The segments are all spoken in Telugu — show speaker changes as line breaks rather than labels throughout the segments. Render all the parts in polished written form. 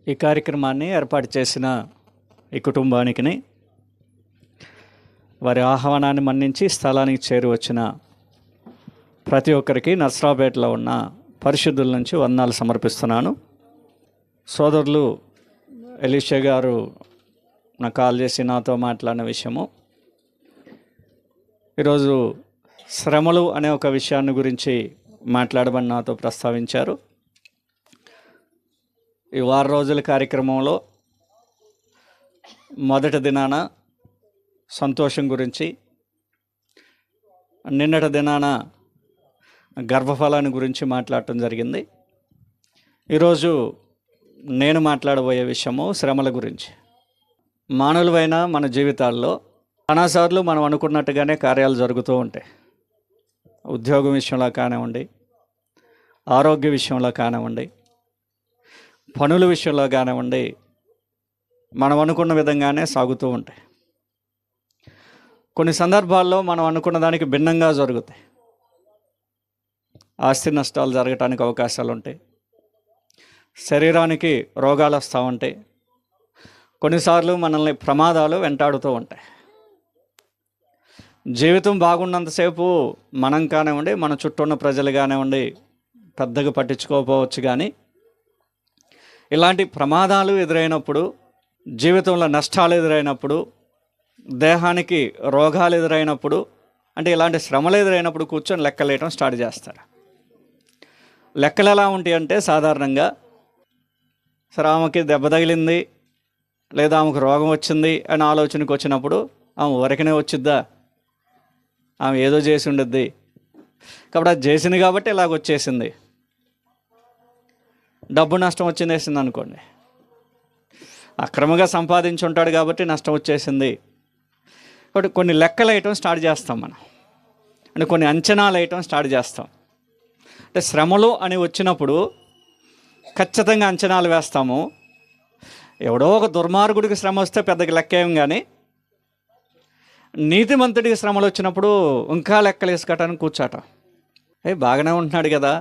ఈ కార్యక్రమాన్ని ఏర్పాటు చేసిన ఈ కుటుంబానికి, వారి ఆహ్వానాన్ని మన్నించి స్థలానికి చేరి వచ్చిన ప్రతి ఒక్కరికి నర్సరావుపేటలో ఉన్న పరిశుద్ధుల నుంచి వందనాలు సమర్పిస్తున్నాను. సోదరులు ఎలీషా గారు నాకు కాల్ చేసి నాతో మాట్లాడిన విషయము, ఈరోజు శ్రమలు అనే ఒక విషయాన్ని గురించి మాట్లాడమని నాతో ప్రస్తావించారు. ఈ వారం రోజుల కార్యక్రమంలో మొదటి దినాన సంతోషం గురించి, నిన్నటి దినాన గర్భఫలాన్ని గురించి మాట్లాడటం జరిగింది. ఈరోజు నేను మాట్లాడబోయే విషయము శ్రమల గురించి. మానవులైన మన జీవితాల్లో చాలాసార్లు మనం అనుకున్నట్టుగానే కార్యాలు జరుగుతూ ఉంటాయి. ఉద్యోగం విషయంలో కానివ్వండి, ఆరోగ్య విషయంలో కానివ్వండి, పనుల విషయంలో కానివ్వండి, మనం అనుకున్న విధంగానే సాగుతూ ఉంటాయి. కొన్ని సందర్భాల్లో మనం అనుకున్న దానికి భిన్నంగా జరుగుతాయి. ఆస్తి నష్టాలు జరగటానికి అవకాశాలు ఉంటాయి. శరీరానికి రోగాలు వస్తూ ఉంటాయి. కొన్నిసార్లు మనల్ని ప్రమాదాలు వెంటాడుతూ ఉంటాయి. జీవితం బాగున్నంతసేపు మనం కానివ్వండి, మన చుట్టూ ఉన్న ప్రజలు కానివ్వండి పెద్దగా పట్టించుకోకపోవచ్చు. కానీ ఇలాంటి ప్రమాదాలు ఎదురైనప్పుడు, జీవితంలో నష్టాలు ఎదురైనప్పుడు, దేహానికి రోగాలు ఎదురైనప్పుడు, అంటే ఇలాంటి శ్రమలు ఎదురైనప్పుడు కూర్చొని లెక్కలేయటం స్టార్ట్ చేస్తారు. లెక్కలు ఎలా ఉంటాయి అంటే, సాధారణంగా సరే ఆమెకి దెబ్బ తగిలింది లేదా ఆమెకు రోగం వచ్చింది అని ఆలోచనకు వచ్చినప్పుడు, ఆమె వరకనే వచ్చిద్దా, ఆమె ఏదో చేసి ఉండిద్ది కాబట్టి అది చేసింది కాబట్టి ఇలాగ వచ్చేసింది. డబ్బు నష్టం వచ్చిందేసింది అనుకోండి, అక్రమంగా సంపాదించి ఉంటాడు కాబట్టి నష్టం వచ్చేసింది. కాబట్టి కొన్ని లెక్కలు వేయటం స్టార్ట్ చేస్తాం మనం, అంటే కొన్ని అంచనాలు వేయటం స్టార్ట్ చేస్తాం. అంటే శ్రమలు అని వచ్చినప్పుడు ఖచ్చితంగా అంచనాలు వేస్తాము. ఎవడో ఒక దుర్మార్గుడికి శ్రమ వస్తే పెద్దగా లెక్కేయం, కానీ నీతిమంతుడికి శ్రమలు వచ్చినప్పుడు ఇంకా లెక్కలు వేసుకోవటానికి కూర్చోటం. బాగానే ఉంటున్నాడు కదా,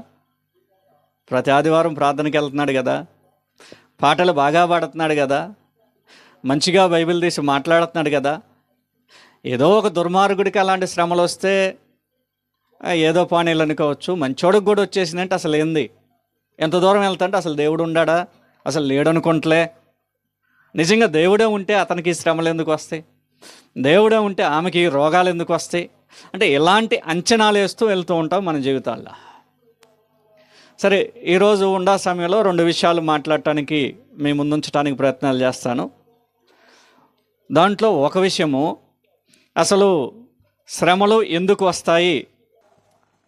ప్రతి ఆదివారం ప్రార్థనకి వెళ్తున్నాడు కదా, పాటలు బాగా పాడుతున్నాడు కదా, మంచిగా బైబిల్ తీసి మాట్లాడుతున్నాడు కదా, ఏదో ఒక దుర్మార్గుడికి అలాంటి శ్రమలు వస్తే ఏదో పానీలు అనుకోవచ్చు. మంచోడికి కూడా వచ్చేసిందంటే అసలు ఏంది, ఎంత దూరం వెళ్తాంటే అసలు దేవుడు ఉండాడా, అసలు లేడనుకుంటలే. నిజంగా దేవుడే ఉంటే అతనికి శ్రమలు ఎందుకు వస్తాయి, దేవుడే ఉంటే ఆమెకి రోగాలు ఎందుకు వస్తాయి? అంటే ఇలాంటి అంచనాలు వేస్తూ వెళ్తూ ఉంటాం మన జీవితాల్లో. సరే, ఈరోజు ఉండా సమయంలో 2 విషయాలు మాట్లాడటానికి మీ ముందుంచడానికి ప్రయత్నాలు చేస్తాను. దాంట్లో ఒక విషయము, అసలు శ్రమలు ఎందుకు వస్తాయి,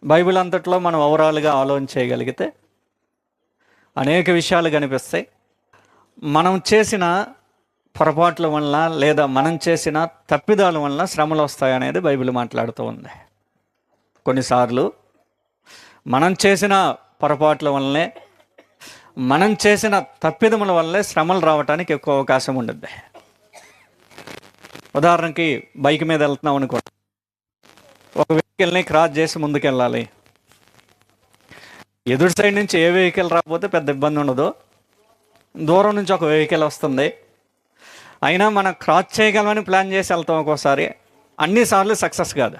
బైబిల్ అంతట్లో మనం ఓవరాల్గా ఆలోచన చేయగలిగితే అనేక విషయాలు కనిపిస్తాయి. మనం చేసిన పొరపాట్ల వల్ల లేదా మనం చేసిన తప్పిదాల వల్ల శ్రమలు వస్తాయనేది బైబిల్ మాట్లాడుతూ ఉంది. కొన్నిసార్లు మనం చేసిన పొరపాట్ల వల్లనే, మనం చేసిన తప్పిదముల వల్లే శ్రమలు రావడానికి ఎక్కువ అవకాశం ఉంటుంది. ఉదాహరణకి బైక్ మీద వెళ్తున్నాం అనుకోండి, ఒక వెహికల్ని క్రాస్ చేసి ముందుకెళ్ళాలి. ఎదురు సైడ్ నుంచి ఏ వెహికల్ రాకపోతే పెద్ద ఇబ్బంది ఉండదు. దూరం నుంచి ఒక వెహికల్ వస్తుంది, అయినా మనం క్రాస్ చేయగలమని ప్లాన్ చేసి వెళ్తాం. ఒక్కోసారి అన్నిసార్లు సక్సెస్ కాదు.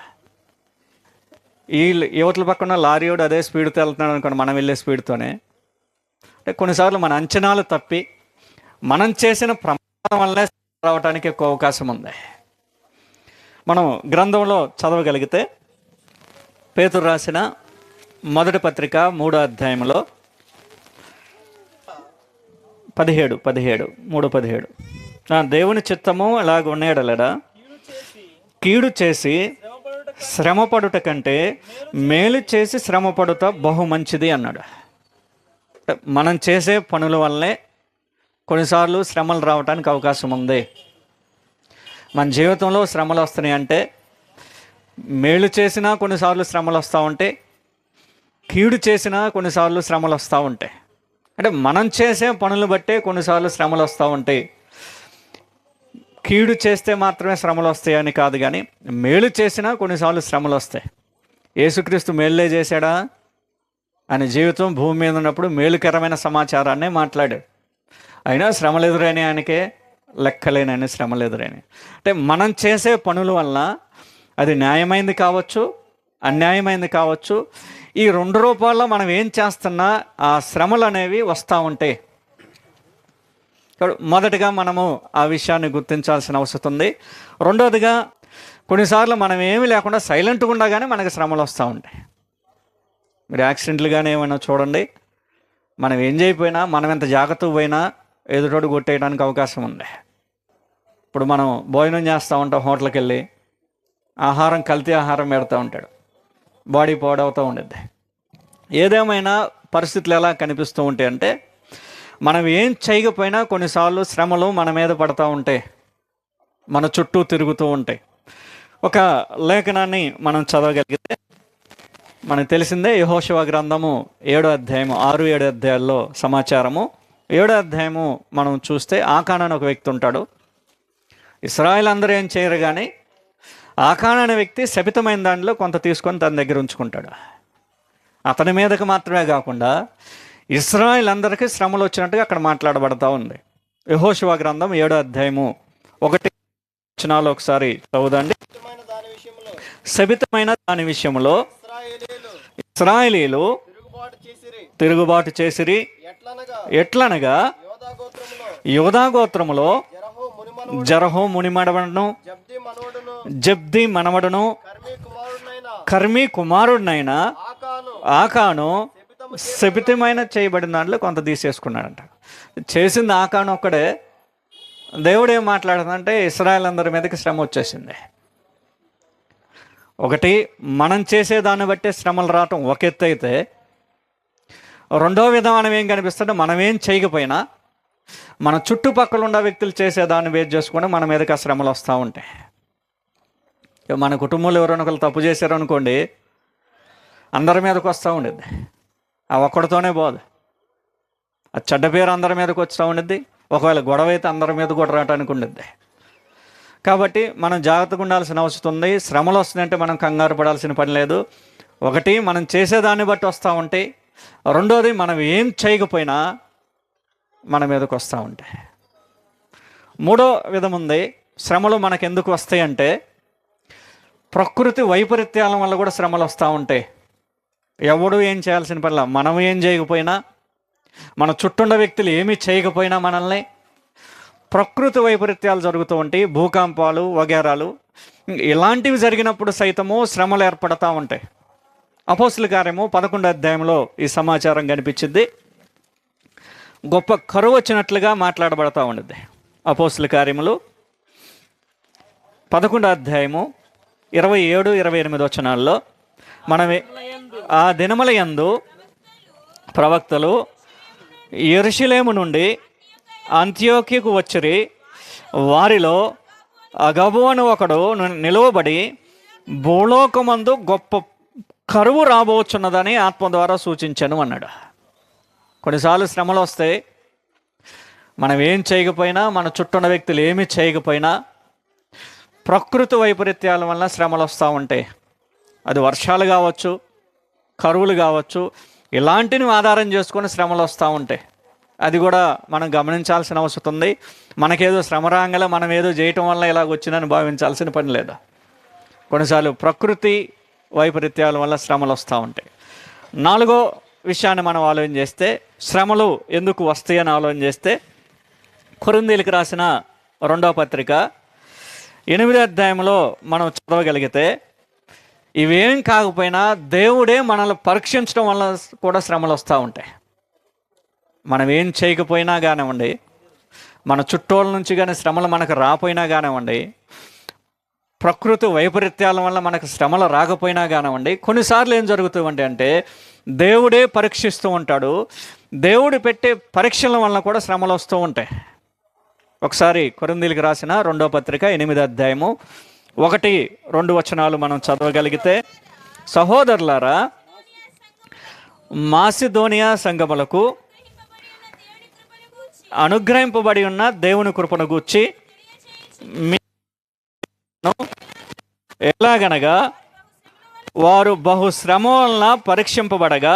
ఈ యువతల పక్కన లారీయోడు అదే స్పీడ్తో వెళ్తున్నాడు అనుకోండి, మనం వెళ్ళే స్పీడ్తోనే. అంటే కొన్నిసార్లు మన అంచనాలు తప్పి మనం చేసిన ప్రమాదం వల్లనే రావడానికి ఎక్కువ అవకాశం ఉంది. మనం గ్రంథంలో చదవగలిగితే పేతురు రాసిన మొదటి పత్రిక 3వ అధ్యాయంలో 17 దేవుని చిత్తము అలాగ ఉన్నాడలడా, కీడు చేసి శ్రమపడుట కంటే మేలు చేసి శ్రమపడుట బహు మంచిది అన్నాడు. మనం చేసే పనుల వల్లే కొన్నిసార్లు శ్రమలు రావడానికి అవకాశం ఉంది. మన జీవితంలో శ్రమలు వస్తున్నాయి అంటే, మేలు చేసినా కొన్నిసార్లు శ్రమలు వస్తూ ఉంటాయి, కీడు చేసినా కొన్నిసార్లు శ్రమలు వస్తూ ఉంటాయి. అంటే మనం చేసే పనులు బట్టే కొన్నిసార్లు శ్రమలు వస్తూ ఉంటాయి. కీడు చేస్తే మాత్రమే శ్రమలు వస్తాయని కాదు, కానీ మేలు చేసినా కొన్నిసార్లు శ్రమలు వస్తాయి. యేసుక్రీస్తు మేలులే చేశాడా? ఆయన జీవితం భూమి మీద ఉన్నప్పుడు మేలుకరమైన సమాచారాన్నే మాట్లాడాడు. అయినా శ్రమలు ఎదురైన ఆయనకే లెక్కలేనని శ్రమలు ఎదురైనాయి. అంటే మనం చేసే పనుల వల్ల అది న్యాయమైంది కావచ్చు, అన్యాయమైంది కావచ్చు, ఈ రెండు రూపాల్లో మనం ఏం చేస్తున్నా ఆ శ్రమలు అనేవి వస్తూ ఉంటాయి. మొదటిగా మనము ఆ విషయాన్ని గుర్తించాల్సిన అవసరం ఉంది. రెండవదిగా కొన్నిసార్లు మనం ఏమీ లేకుండా సైలెంట్గా ఉండగానే మనకి శ్రమలు వస్తూ ఉంటాయి. మీరు యాక్సిడెంట్లు కానీ ఏమైనా చూడండి, మనం ఏం చేయకపోయినా, మనం ఎంత జాగ్రత్తగా పోయినా ఎదుటోడు కొట్టేయడానికి అవకాశం ఉంది. ఇప్పుడు మనం భోజనం చేస్తూ ఉంటాం, హోటల్కి వెళ్ళి ఆహారం కల్తీ ఆహారం పెడతా ఉంటాడు, బాడీ పాడవుతూ ఉండేది. ఏదేమైనా పరిస్థితులు ఎలా కనిపిస్తూ ఉంటాయి అంటే, మనం ఏం చేయకపోయినా కొన్నిసార్లు శ్రమలు మన మీద పడుతూ ఉంటాయి, మన చుట్టూ తిరుగుతూ ఉంటాయి. ఒక లేఖనాన్ని మనం చదవగలిగితే మనకు తెలిసిందే, యెహోషువ గ్రంథము 7వ అధ్యాయము 6-7 అధ్యాయాల్లో సమాచారము. 7వ అధ్యాయము మనం చూస్తే ఆకాను అనే ఒక వ్యక్తి ఉంటాడు. ఇశ్రాయేల్ అందరూ ఏం చేయరు, కానీ ఆకాను అనే వ్యక్తి శపితమైన దానిలో కొంత తీసుకొని తన దగ్గర ఉంచుకుంటాడు. అతని మీదకి మాత్రమే కాకుండా ఇశ్రాయేల్ అందరికీ శ్రమలు వచ్చినట్టుగా అక్కడ మాట్లాడబడతా ఉంది. యెహోషువ గ్రంథం 7వ అధ్యాయము 1 ఒకసారి చదువుదండి. శపితమైన దాని విషయంలో ఇశ్రాయేలీలు తిరుగుబాటు చేసిరి. ఎట్లనగా యూదా గోత్రములో జరహు మునిమడవడును, జబ్ది మనవడును, కర్మీ కుమారుడినైన ఆకాను శపితమైన చేయబడిన దాంట్లో కొంత తీసేసుకున్నాడంట. చేసింది ఆకాను ఒక్కడే. దేవుడు ఏం మాట్లాడుతుందంటే, ఇశ్రాయేల్ అందరి మీదకి శ్రమ వచ్చేసింది. ఒకటి, మనం చేసే దాన్ని బట్టే శ్రమలు రావటం ఒక ఎత్తు అయితే, రెండో విధానం ఏం కనిపిస్తుంటే, మనం ఏం చేయకపోయినా మన చుట్టుపక్కల ఉన్న వ్యక్తులు చేసేదాన్ని బేస్ చేసుకొని మన మీదకి ఆ శ్రమలు వస్తూ ఉంటాయి. మన కుటుంబంలో ఎవరైనా ఒకరు తప్పు చేశారు అనుకోండి, అందరి మీదకి వస్తూ ఉండేది. ఆ ఒక్కడితోనే పోదు, ఆ చెడ్డ పేరు అందరి మీదకి వస్తూ ఉండేది. ఒకవేళ గొడవ అయితే అందరి మీద కూడా రావటానికి ఉండేది. కాబట్టి మనం జాగ్రత్తగా ఉండాల్సిన అవసరం ఉంది. శ్రమలు వస్తున్నాయంటే మనం కంగారు పడాల్సిన పని లేదు. ఒకటి, మనం చేసేదాన్ని బట్టి వస్తూ ఉంటాయి. రెండోది, మనం ఏం చేయకపోయినా మన మీదకి వస్తూ ఉంటాయి. మూడో విధం ఉంది, శ్రమలు మనకు ఎందుకు వస్తాయి అంటే, ప్రకృతి వైపరీత్యాల వల్ల కూడా శ్రమలు వస్తూ ఉంటాయి. ఎవడు ఏం చేయాల్సిన పనిలా, మనం ఏం చేయకపోయినా, మన చుట్టూన్న వ్యక్తులు ఏమీ చేయకపోయినా మనల్ని ప్రకృతి వైపరీత్యాలు జరుగుతూ ఉంటాయి. భూకంపాలు వగేరాలు ఇలాంటివి జరిగినప్పుడు సైతము శ్రమలు ఏర్పడతా ఉంటాయి. అపోస్తుల కార్యము 11వ అధ్యాయంలో ఈ సమాచారం కనిపించింది. గొప్ప కరువు వచ్చినట్లుగా మాట్లాడబడతా ఉండేది. అపోస్తుల కార్యములు 11వ అధ్యాయము 27-28 వచనాల్లో మనం ఆ దినముల యందు ప్రవక్తలు యెరూషలేము నుండి అంత్యోక్యకు వచ్చిరి. వారిలో అగబు అని ఒకడు నిలువబడి భూలోకమందు గొప్ప కరువు రాబోచున్నదని ఆత్మ ద్వారా సూచించాను అన్నాడు. కొన్నిసార్లు శ్రమలు వస్తాయి, మనం ఏం చేయకపోయినా, మన చుట్టూన్న వ్యక్తులు ఏమీ చేయకపోయినా ప్రకృతి వైపరీత్యాల వల్ల శ్రమలు వస్తూ ఉంటాయి. అది వర్షాలు కావచ్చు, కరువులు కావచ్చు, ఇలాంటివి ఆధారం చేసుకొని శ్రమలు వస్తూ ఉంటాయి. అది కూడా మనం గమనించాల్సిన అవసరం ఉంది. మనకేదో శ్రమ రాగానే మనం ఏదో చేయటం వల్ల ఇలాగ వచ్చిందని భావించాల్సిన పని లేదు. కొన్నిసార్లు ప్రకృతి వైపరీత్యాల వల్ల శ్రమలు వస్తూ ఉంటాయి. నాలుగో విషయాన్ని మనం ఆలోచన చేస్తే, శ్రమలు ఎందుకు వస్తాయని ఆలోచన చేస్తే, కొరింథీయులకు రాసిన 2వ పత్రిక 8వ అధ్యాయంలో మనం చదవగలిగితే, ఇవేం కాకపోయినా దేవుడే మనల్ని పరీక్షించడం వల్ల కూడా శ్రమలు వస్తూ ఉంటాయి. మనం ఏం చేయకపోయినా కానివ్వండి, మన చుట్టూల నుంచి కానీ శ్రమలు మనకు రాపోయినా కానివ్వండి, ప్రకృతి వైపరీత్యాల వల్ల మనకు శ్రమలు రాకపోయినా కానివ్వండి, కొన్నిసార్లు ఏం జరుగుతుంది అంటే దేవుడే పరీక్షిస్తూ ఉంటాడు. దేవుడు పెట్టే పరీక్షల వల్ల కూడా శ్రమలు వస్తూ ఉంటాయి. ఒకసారి కొరింథీయులకు రాసిన 2వ పత్రిక 8వ అధ్యాయము 1-2 వచనాలు మనం చదవగలిగితే, సహోదరులారా, మాసిదోనియా సంఘములకు అనుగ్రహింపబడి ఉన్న దేవుని కృపను గూర్చి ఎలాగనగా, వారు బహుశ్రమ వలన పరీక్షింపబడగా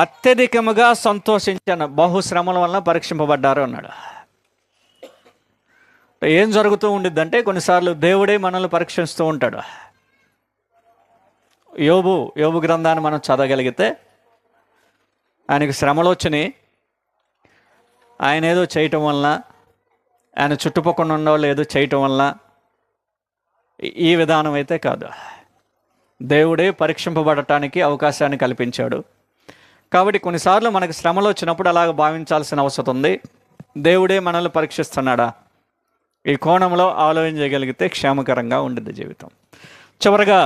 అత్యధికముగా సంతోషించాను, బహుశ్రమల వలన పరీక్షింపబడ్డారు అన్నాడు. ఏం జరుగుతూ ఉండిద్దంటే కొన్నిసార్లు దేవుడే మనల్ని పరీక్షిస్తూ ఉంటాడు. యోబు గ్రంథాన్ని మనం చదవగలిగితే ఆయనకు శ్రమలు వచ్చినాయి. ఆయన ఏదో చేయటం వలన, ఆయన చుట్టుపక్కల ఉన్నవాళ్ళు ఏదో చేయటం వలన ఈ విధానం అయితే కాదు. దేవుడే పరీక్షింపబడటానికి అవకాశాన్ని కల్పించాడు. కాబట్టి కొన్నిసార్లు మనకు శ్రమలు వచ్చినప్పుడు అలాగ భావించాల్సిన అవసరం ఉంది. దేవుడే మనల్ని పరీక్షిస్తున్నాడా? ఈ కోణంలో ఆలోచన చేయగలిగితే క్షేమకరంగా ఉండిద్ది జీవితం. చివరగా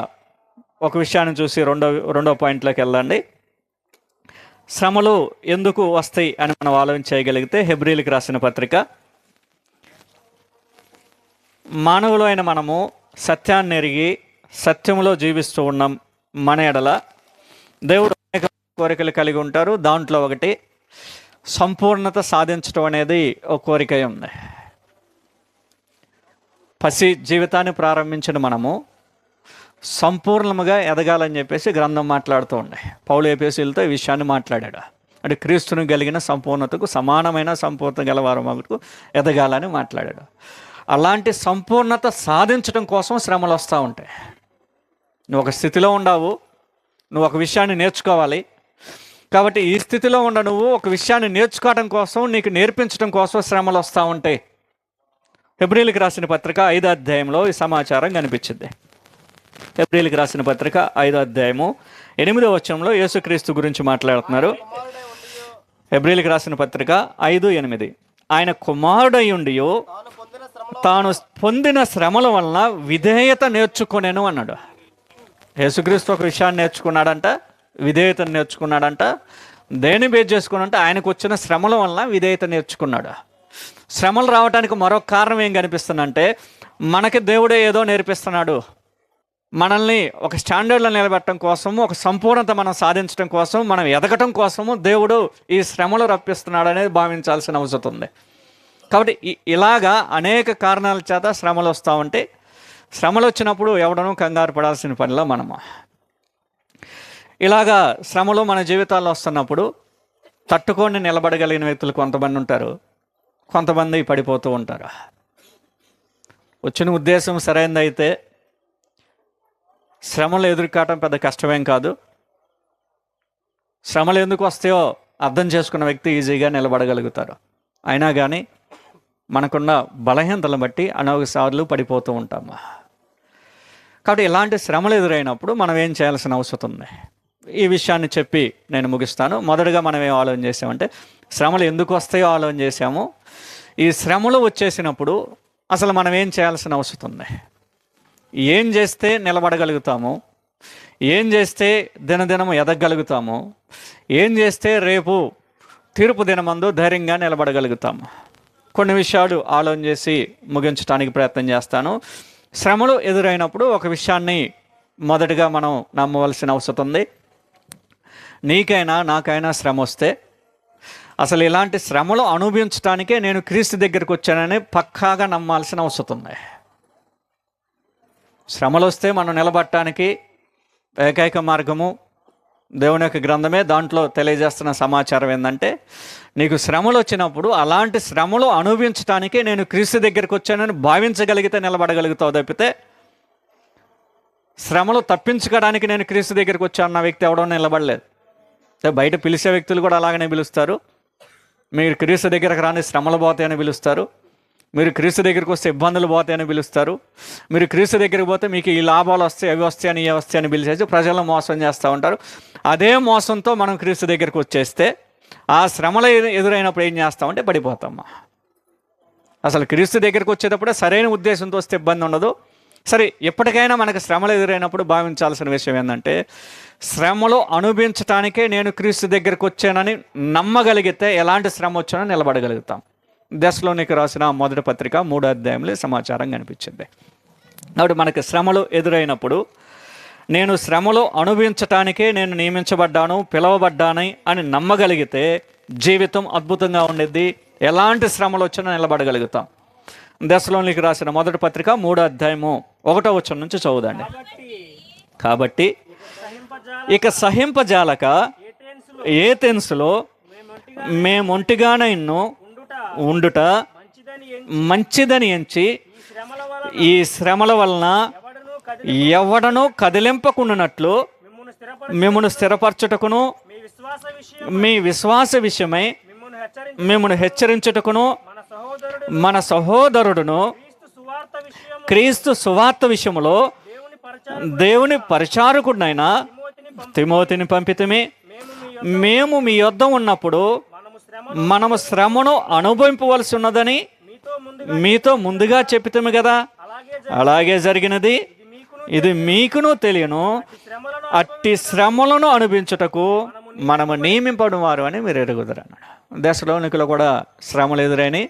ఒక విషయాన్ని చూసి రెండో పాయింట్లోకి వెళ్ళండి. శ్రమలు ఎందుకు వస్తాయి అని మనం ఆలోచన చేయగలిగితే హెబ్రీలకు రాసిన పత్రిక, మానవులు అయిన మనము సత్యాన్ని ఎరిగి సత్యంలో జీవిస్తూ ఉన్నాం. మన ఎడల దేవుడు అనేక కోరికలు కలిగి ఉంటారు. దాంట్లో ఒకటి సంపూర్ణత సాధించడం అనేది ఒక కోరిక ఉంది. పసి జీవితాన్ని ప్రారంభించిన మనము సంపూర్ణముగా ఎదగాలని చెప్పేసి గ్రంథం మాట్లాడుతూ ఉండే. పౌలు ఎఫెసీయులతో ఈ విషయాన్ని మాట్లాడాడు. అంటే క్రీస్తును కలిగిన సంపూర్ణతకు సమానమైన సంపూర్ణత గలవారు మటుకు ఎదగాలని మాట్లాడాడు. అలాంటి సంపూర్ణత సాధించడం కోసం శ్రమలు వస్తూ ఉంటాయి. నువ్వు ఒక స్థితిలో ఉండవు, నువ్వు ఒక విషయాన్ని నేర్చుకోవాలి. కాబట్టి ఈ స్థితిలో ఉన్న నువ్వు ఒక విషయాన్ని నేర్చుకోవడం కోసం, నీకు నేర్పించడం కోసం శ్రమలు వస్తూ ఉంటాయి. హెబ్రీలకు రాసిన పత్రిక 5వ అధ్యాయంలో ఈ సమాచారం కనిపించింది. హెబ్రీలకు రాసిన పత్రిక 5వ అధ్యాయము 8వ వచనంలో యేసుక్రీస్తు గురించి మాట్లాడుతున్నారు. హెబ్రీలకు రాసిన పత్రిక 5:8, ఆయన కుమారుడై ఉండియో తాను పొందిన శ్రమల వలన విధేయత నేర్చుకునేను అన్నాడు. యేసుక్రీస్తు ఒక విషయాన్ని నేర్చుకున్నాడంట, విధేయతను నేర్చుకున్నాడంట. దేని బేస్ చేసుకున్నంటే ఆయనకు వచ్చిన శ్రమల వలన విధేయత నేర్చుకున్నాడు. శ్రమలు రావడానికి మరొక కారణం ఏం కనిపిస్తుందంటే, మనకి దేవుడే ఏదో నేర్పిస్తున్నాడు. మనల్ని ఒక స్టాండర్డ్లో నిలబెట్టడం కోసము, ఒక సంపూర్ణత మనం సాధించడం కోసం, మనం ఎదగటం కోసము దేవుడు ఈ శ్రమలు రప్పిస్తున్నాడు అనేది భావించాల్సిన అవసరం ఉంది. కాబట్టి ఇలాగా అనేక కారణాల చేత శ్రమలు వస్తూ ఉంటే, శ్రమలు వచ్చినప్పుడు ఎవడనూ కంగారు పడాల్సిన పనిలో మనము. ఇలాగా శ్రమలు మన జీవితాల్లో వస్తున్నప్పుడు తట్టుకొని నిలబడగలిగిన వ్యక్తులు కొంతమంది ఉంటారు, కొంతమంది పడిపోతూ ఉంటారు. వచ్చిన ఉద్దేశం సరైనదైతే శ్రమలు ఎదుర్కోవటం పెద్ద కష్టమేం కాదు. శ్రమలు ఎందుకు వస్తాయో అర్థం చేసుకున్న వ్యక్తి ఈజీగా నిలబడగలుగుతారు. అయినా కానీ మనకున్న బలహీనతలను బట్టి అనేకసార్లు పడిపోతూ ఉంటాము. కాబట్టి ఇలాంటి శ్రమలు ఎదురైనప్పుడు మనం ఏం చేయాల్సిన అవసరం ఉంది? ఈ విషయాన్ని చెప్పి నేను ముగిస్తాను. మొదటగా మనం ఏం ఆలోచన చేసామంటే, శ్రమలు ఎందుకు వస్తాయో ఆలోచన చేసాము. ఈ శ్రమలు వచ్చేసినప్పుడు అసలు మనం ఏం చేయాల్సిన అవసరం ఉంది? ఏం చేస్తే నిలబడగలుగుతాము? ఏం చేస్తే దినదినము ఎదగలుగుతాము? ఏం చేస్తే రేపు తీర్పు దినమందు ధైర్యంగా నిలబడగలుగుతాము? కొన్ని విషయాలు ఆలోచన చేసి ముగించడానికి ప్రయత్నం చేస్తాను. శ్రమలు ఎదురైనప్పుడు ఒక విషయాన్ని మొదటిగా మనం నమ్మవలసిన అవసరం ఉంది. నీకైనా నాకైనా శ్రమ వస్తే అసలు ఇలాంటి శ్రమలు అనుభవించడానికే నేను క్రీస్తు దగ్గరికి వచ్చానని పక్కాగా నమ్మాల్సిన అవసరం ఉంది. శ్రమలు వస్తే మనం నిలబడటానికి ఏకైక మార్గము దేవుని యొక్క గ్రంథమే. దాంట్లో తెలియజేస్తున్న సమాచారం ఏంటంటే, నీకు శ్రమలు వచ్చినప్పుడు అలాంటి శ్రమలు అనుభవించడానికే నేను క్రీస్తు దగ్గరికి వచ్చానని భావించగలిగితే నిలబడగలుగుతావు. తప్పితే శ్రమలు తప్పించుకోవడానికి నేను క్రీస్తు దగ్గరికి వచ్చాను అన్న వ్యక్తి ఎవడో నిలబడలేదు. బయట పిలిచే వ్యక్తులు కూడా అలాగనే పిలుస్తారు. మీరు క్రీస్తు దగ్గరకు రాని శ్రమలు పోతాయని పిలుస్తారు. మీరు క్రీస్తు దగ్గరికి వస్తే ఇబ్బందులు పోతాయని పిలుస్తారు. మీరు క్రీస్తు దగ్గరికి పోతే మీకు ఈ లాభాలు వస్తాయి, అవి వస్తాయని, ఏ వస్తాయని పిలిచేసి ప్రజలను మోసం చేస్తూ ఉంటారు. అదే మోసంతో మనం క్రీస్తు దగ్గరికి వచ్చేస్తే ఆ శ్రమలు ఎదురైనప్పుడు ఏం చేస్తామంటే పడిపోతామా. అసలు క్రీస్తు దగ్గరికి వచ్చేటప్పుడే సరైన ఉద్దేశంతో వస్తే ఇబ్బంది ఉండదు. సరే, ఎప్పటికైనా మనకు శ్రమలు ఎదురైనప్పుడు భావించాల్సిన విషయం ఏంటంటే, శ్రమలు అనుభవించడానికే నేను క్రీస్తు దగ్గరికి వచ్చానని నమ్మగలిగితే ఎలాంటి శ్రమ వచ్చానో నిలబడగలుగుతాం. దశలోనికి రాసిన మొదటి పత్రిక 3వ అధ్యాయంలో సమాచారం కనిపించింది. కాబట్టి మనకి శ్రమలు ఎదురైనప్పుడు నేను శ్రమలు అనుభవించటానికే నేను నియమించబడ్డాను, పిలవబడ్డాను అని నమ్మగలిగితే జీవితం అద్భుతంగా ఉండేది. ఎలాంటి శ్రమలు వచ్చినా నిలబడగలుగుతాం. దశలోనికి రాసిన మొదటి పత్రిక 3వ అధ్యాయము 1వ వచనం నుంచి చదువుదండి. కాబట్టి ఇక సహింపజాలక ఏథెన్సులో మేమొంటిగానే ఇన్ను ఉండుట మంచిదని ఎంచి ఈ శ్రమల వలన ఎవడను కదిలింపకుండానట్లు మిమ్మును స్థిరపరచుటకును మీ విశ్వాస విషయమై మిమ్మును హెచ్చరించుటకును మన సహోదరుడును క్రీస్తు సువార్త విషయములో దేవుని పరిచారకుడినైన తిమోతిని పంపితిమి. మేము మీ యొద్ద ఉన్నప్పుడు మనము శ్రమను అనుభవింపవలసి ఉన్నదని మీతో ముందుగా చెప్పితేమి కదా, అలాగే జరిగినది. ఇది మీకును తెలియను. అట్టి శ్రమలను అనుభవించుటకు మనము నియమింపడం వారు అని మీరు ఎరుగుదరు అన్నాడు. దశలోనికలో కూడా శ్రమలు ఎదురైనాయి.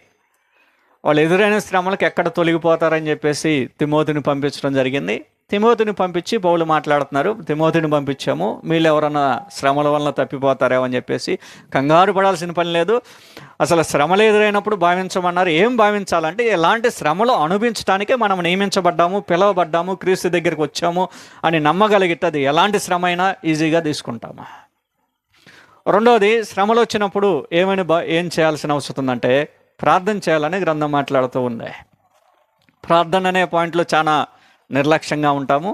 వాళ్ళు ఎదురైన శ్రమలకు ఎక్కడ తొలగిపోతారని చెప్పేసి తిమోతిని పంపించడం జరిగింది. తిమోతిని పంపించి పౌలు మాట్లాడుతున్నారు, తిమోతిని పంపించాము, మీరు ఎవరన్నా శ్రమల వలన తప్పిపోతారేమో అని చెప్పేసి కంగారు పడాల్సిన పని లేదు. అసలు శ్రమలు ఎదురైనప్పుడు భావించమన్నారు. ఏం భావించాలంటే ఎలాంటి శ్రమలు అనుభవించడానికే మనం నియమించబడ్డాము, పిలవబడ్డాము, క్రీస్తు దగ్గరికి వచ్చాము అని నమ్మగలిగితే ఎలాంటి శ్రమ అయినా ఈజీగా తీసుకుంటాము. రెండవది, శ్రమలు వచ్చినప్పుడు ఏం చేయాల్సిన అవసరం ఉందంటే ప్రార్థన చేయాలని గ్రంథం మాట్లాడుతూ ఉంది. ప్రార్థన అనే పాయింట్లో చాలా నిర్లక్ష్యంగా ఉంటాము.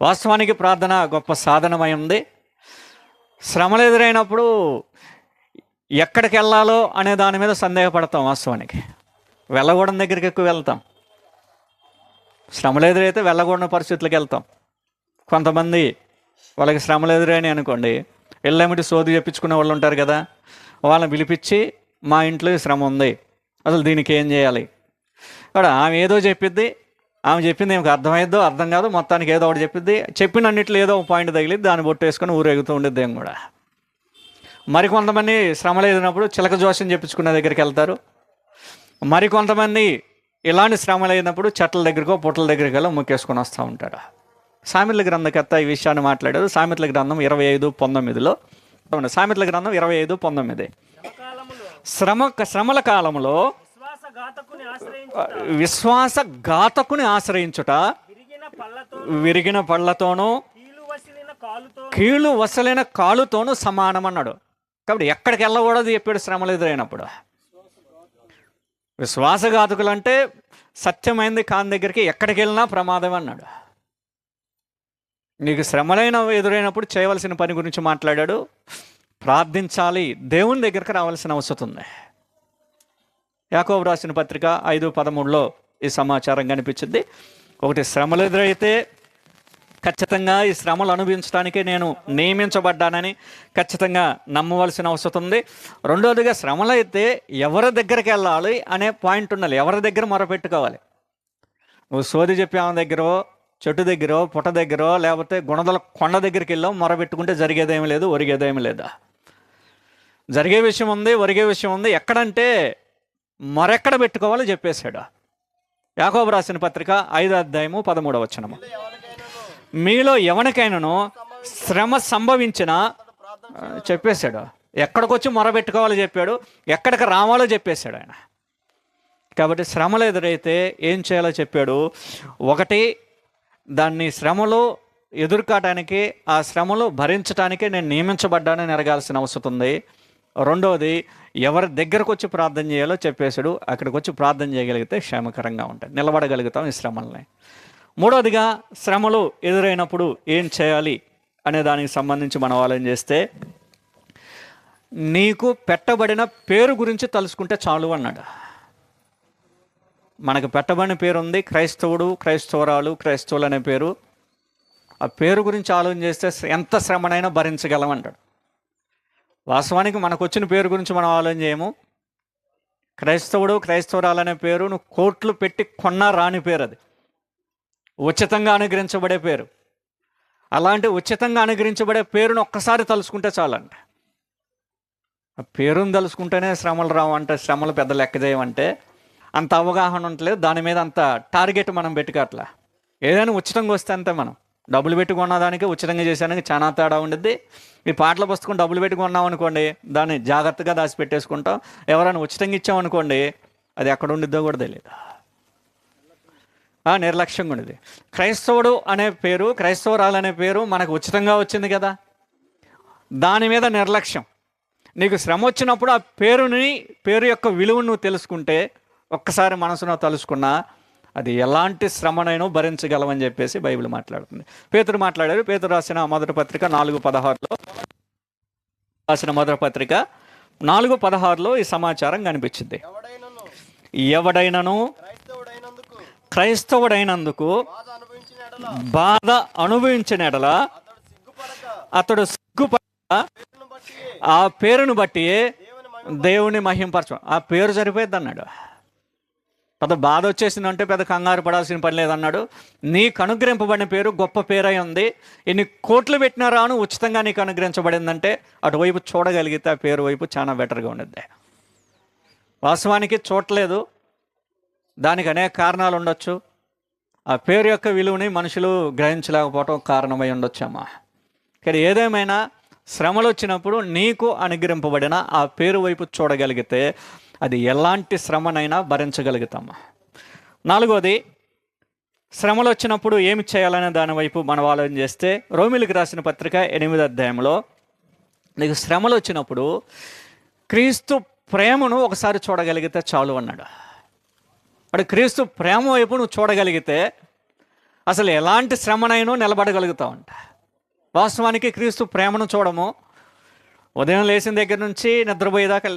వాస్తవానికి ప్రార్థన గొప్ప సాధనమై ఉంది. శ్రమలు ఎదురైనప్పుడు ఎక్కడికి వెళ్ళాలో అనే దాని మీద సందేహపడతాం. వాస్తవానికి వెళ్ళకూడని దగ్గరికి ఎక్కువ వెళ్తాం. శ్రమలు ఎదురైతే వెళ్ళకూడని పరిస్థితులకు వెళ్తాం. కొంతమంది వాళ్ళకి శ్రమలు ఎదురైనాయి అనుకోండి, వెళ్ళేమిటి సోది చెప్పించుకునే వాళ్ళు ఉంటారు కదా, వాళ్ళని పిలిపించి మా ఇంట్లో శ్రమ ఉంది, అసలు దీనికి ఏం చేయాలి, అక్కడ ఆమె ఏదో చెప్పిద్ది, ఆమె చెప్పింది ఏమికి అర్థమైద్దో అర్థం కాదు, మొత్తానికి ఏదో ఒకటి చెప్పిద్ది, చెప్పినన్నిట్లో ఏదో ఒక పాయింట్ తగిలిద్ది, దాన్ని బొట్టేసుకొని ఊరేగుతూ ఉండేది. ఏం కూడా మరికొంతమంది శ్రమలు ఎదిరినప్పుడు చిలక జోస్యం చెప్పించుకునే దగ్గరికి వెళ్తారు. మరికొంతమంది ఇలాంటి శ్రమలు అయినప్పుడు చెట్ల దగ్గరకో పుట్టల దగ్గరికి వెళ్ళి ముక్కేసుకొని వస్తూ ఉంటారు. సామెతల గ్రంథకర్త ఈ విషయాన్ని మాట్లాడారు. సామెతల గ్రంథం 25:19. సామెతల గ్రంథం 25:19. శ్రమల కాలంలో విశ్వాసఘాతకుని ఆశ్రయించుట విరిగిన పళ్ళతోనూ కీళ్ళు వసలైన కాలుతోనూ సమానం అన్నాడు. కాబట్టి ఎక్కడికి వెళ్ళకూడదు చెప్పాడు శ్రమలు ఎదురైనప్పుడు. విశ్వాసఘాతకులు అంటే సత్యమైంది కాని దగ్గరికి ఎక్కడికి వెళ్ళినా ప్రమాదం అన్నాడు. నీకు శ్రమలైన ఎదురైనప్పుడు చేయవలసిన పని గురించి మాట్లాడాడు. ప్రార్థించాలి, దేవుని దగ్గరికి రావాల్సిన అవసరం ఉంది. యాకోబు రాసిన పత్రిక 5:13 ఈ సమాచారం కనిపించింది. ఒకటి, శ్రమలు ఎదురైతే ఖచ్చితంగా ఈ శ్రమలు అనుభవించడానికే నేను నియమించబడ్డానని ఖచ్చితంగా నమ్మవలసిన అవసరం ఉంది. రెండోదిగా, శ్రమలు అయితే ఎవరి దగ్గరికి వెళ్ళాలి అనే పాయింట్ ఉండాలి. ఎవరి దగ్గర మొరపెట్టుకోవాలి. నువ్వు సోది చెప్పి ఆమె దగ్గరో, చెట్టు దగ్గర, పుట్ట దగ్గర, లేకపోతే గుణదల కొండ దగ్గరికి వెళ్ళాం మొరబెట్టుకుంటే జరిగేదేమీ లేదు, ఒరిగేదేమీ లేదా. జరిగే విషయం ఉంది, ఒరిగే విషయం ఉంది. ఎక్కడంటే మరెక్కడ పెట్టుకోవాలో చెప్పేశాడు. యాకోబు రాసిన పత్రిక 5:13. మీలో ఎవరికైనాను శ్రమ సంభవించినా చెప్పేశాడు. ఎక్కడికొచ్చి మొరబెట్టుకోవాలో చెప్పాడు, ఎక్కడికి రావాలో చెప్పేశాడు ఆయన. కాబట్టి శ్రమలు ఎదురైతే ఏం చేయాలో చెప్పాడు. ఒకటి, దాన్ని శ్రమలో ఎదుర్కోవటానికి, ఆ శ్రమలో భరించడానికే నేను నియమించబడ్డానని ఎరగాల్సిన అవసరం ఉంది. రెండవది, ఎవరి దగ్గరకు వచ్చి ప్రార్థన చేయాలో చెప్పేశాడు. అక్కడికి వచ్చి ప్రార్థన చేయగలిగితే క్షేమకరంగా ఉంటాయి, నిలబడగలుగుతాం ఈ శ్రమల్ని. మూడవదిగా, శ్రమలు ఎదురైనప్పుడు ఏం చేయాలి అనే దానికి సంబంధించి మనం ఆలోచన చేస్తే, నీకు పెట్టబడిన పేరు గురించి తలుసుకుంటే చాలు అన్నాడు. మనకు పెట్టబడిన పేరు ఉంది, క్రైస్తవుడు, క్రైస్తవురాలు, క్రైస్తవులు అనే పేరు. ఆ పేరు గురించి ఆలోచన చేస్తే ఎంత శ్రమనైనా భరించగలమంటాడు. వాస్తవానికి మనకు వచ్చిన పేరు గురించి మనం ఆలోచన చేయము. క్రైస్తవుడు, క్రైస్తవురాలు అనే పేరు నువ్వు కోట్లు పెట్టి కొన్నా రాని పేరు. అది ఉచితంగా అనుగ్రహించబడే పేరు. అలాంటి ఉచితంగా అనుగ్రహించబడే పేరును ఒక్కసారి తలుసుకుంటే చాలంట. ఆ పేరును తలుసుకుంటేనే శ్రమలు రావు అంటే, శ్రమలు పెద్ద లెక్క చేయమంటే అంత అవగాహన ఉండలేదు. దాని మీద అంత టార్గెట్ మనం పెట్టుకోవట్లా. ఏదైనా ఉచితంగా వస్తే అంతే. మనం డబ్బులు పెట్టుకున్న దానికి ఉచితంగా చేసానికి చాలా తేడా ఉండిద్ది. ఈ పాటల పుస్తకం డబ్బులు పెట్టుకున్నాం అనుకోండి, దాన్ని జాగ్రత్తగా దాచిపెట్టేసుకుంటాం. ఎవరైనా ఉచితంగా ఇచ్చామనుకోండి, అది ఎక్కడ ఉండిద్దో కూడా తెలియదు, నిర్లక్ష్యంగా ఉండేది. క్రైస్తవుడు అనే పేరు, క్రైస్తవురాలు అనే పేరు మనకు ఉచితంగా వచ్చింది కదా. దాని మీద నిర్లక్ష్యం. నీకు శ్రమ వచ్చినప్పుడు ఆ పేరు యొక్క విలువను నువ్వు తెలుసుకుంటే, ఒక్కసారి మనసులో తలుసుకున్నా అది ఎలాంటి శ్రమనైనా భరించగలవని చెప్పేసి బైబిల్ మాట్లాడుతుంది. పేతురు మాట్లాడారు. పేతురు రాసిన మొదటి పత్రిక 4:16 రాసిన మొదటి పత్రిక 4:16 ఈ సమాచారం కనిపించింది. ఎవడైనను క్రైస్తవుడైనందుకు బాధ అనుభవించిన ఎడల అతడు సిగ్గుపడ ఆ పేరును బట్టి దేవుని మహింపరచం. ఆ పేరు సరిపోయింది అన్నాడు. పెద్ద బాధ వచ్చేసిందంటే పెద్ద కంగారు పడాల్సిన పని లేదన్నాడు. నీకు అనుగ్రహింపబడిన పేరు గొప్ప పేరై ఉంది. ఇన్ని కోట్లు పెట్టినా రాను ఉచితంగా నీకు అనుగ్రహించబడిందంటే అటువైపు చూడగలిగితే ఆ పేరు వైపు చాలా బెటర్గా ఉండద్ది. వాస్తవానికి చూడలేదు, దానికి అనేక కారణాలు ఉండొచ్చు. ఆ పేరు యొక్క విలువని మనుషులు గ్రహించలేకపోవటం కారణమై ఉండొచ్చమ్మా. కానీ ఏదేమైనా శ్రమలు వచ్చినప్పుడు నీకు అనుగ్రహింపబడిన ఆ పేరు వైపు చూడగలిగితే అది ఎలాంటి శ్రమనైనా భరించగలుగుతామా. 4వది, శ్రమలు వచ్చినప్పుడు ఏమి చేయాలనే దాని వైపు మనం ఆలోచన చేస్తే, రోమిలికి రాసిన పత్రిక 8వ అధ్యాయంలో నీకు శ్రమలు వచ్చినప్పుడు క్రీస్తు ప్రేమను ఒకసారి చూడగలిగితే చాలు అన్నాడు. అటు క్రీస్తు ప్రేమ వైపు నువ్వు చూడగలిగితే అసలు ఎలాంటి శ్రమనైనా నిలబడగలుగుతావంట. వాస్తవానికి క్రీస్తు ప్రేమను చూడము. ఉదయం లేచిన దగ్గర నుంచి నిద్రపోయేదాకా